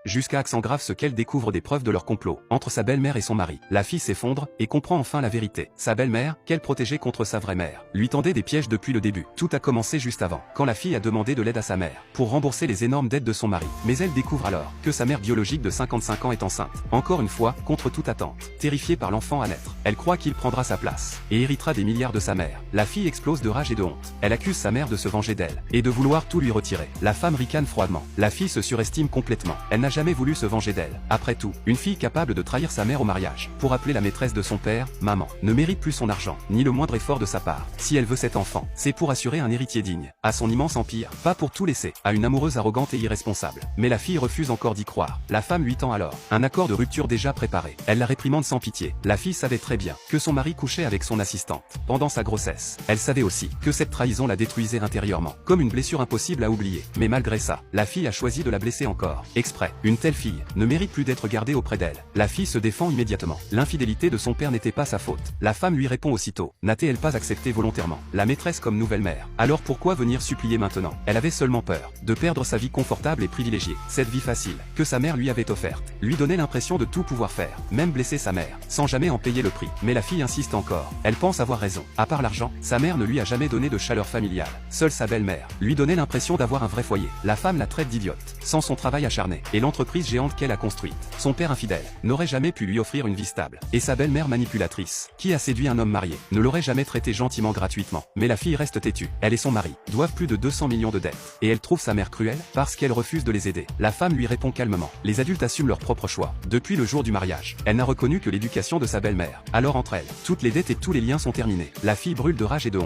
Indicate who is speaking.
Speaker 1: jusqu'à ce grave ce qu'elle découvre des preuves de leur complot entre sa belle-mère et son mari. La fille s'effondre et comprend enfin la vérité. Sa belle-mère, qu'elle protégeait contre sa vraie mère, lui tendait des pièges depuis le début. Tout a commencé juste avant, quand la fille a demandé de l'aide à sa mère pour rembourser les énormes dettes de son mari. Mais elle découvre alors que sa mère biologique de 55 ans est enceinte. Encore une fois, contre toute attente. Terrifiée par l'enfant à naître, elle croit qu'il prendra sa place et héritera des milliards de sa mère. La fille explose de rage et de honte. Elle accuse sa mère de se venger d'elle et de vouloir tout lui retirer. La femme ricane froidement. La fille se surestime complètement. Elle n'a jamais voulu se venger d'elle. Après tout, une fille capable de trahir sa mère au mariage pour appeler la maîtresse de son père maman ne mérite plus son argent, ni le moindre effort de sa part. Si elle veut cet enfant, c'est pour assurer un héritier digne à son immense empire, pas pour tout laisser à une amoureuse arrogante et irresponsable. Mais la fille refuse encore d'y croire. La femme lui tend alors un accord de rupture déjà préparé. Elle la réprimande sans pitié. La fille savait très bien que son mari couchait avec son assistante pendant sa grossesse. Elle savait aussi que cette trahison la détruisait intérieurement, comme une blessure impossible à oublier. Mais malgré ça, la fille a choisi de la blesser encore, exprès. Une telle fille ne mérite plus d'être gardée auprès d'elle. La fille se défend immédiatement. L'infidélité de son père n'était pas sa faute. La femme lui répond aussitôt. N'a-t-elle pas accepté volontairement la maîtresse comme nouvelle mère? Alors pourquoi venir supplier maintenant? Elle avait seulement peur de perdre sa vie confortable et privilégiée. Cette vie facile que sa mère lui avait offerte lui donnait l'impression de tout pouvoir faire, même blesser sa mère, sans jamais en payer le prix. Mais la fille insiste encore. Elle pense avoir raison. À part l'argent, sa mère ne lui a jamais donné de chaleur familiale. Seule sa belle-mère lui donnait l'impression d'avoir un vrai foyer. La femme la traite d'idiote, sans son travail acharné et l'entreprise géante qu'elle a construite. Son père infidèle n'aurait jamais pu lui offrir une vie stable. Et sa belle-mère manipulatrice, qui a séduit un homme marié, ne l'aurait jamais traité gentiment gratuitement. Mais la fille reste têtue. Elle et son mari doivent plus de 200 millions de dettes. Et elle trouve sa mère cruelle parce qu'elle refuse de les aider. La femme lui répond calmement. Les adultes assument leur propre choix. Depuis le jour du mariage, elle n'a reconnu que l'éducation de sa belle-mère. Alors entre elles, toutes les dettes et tous les liens sont terminés. La fille brûle de rage et de honte.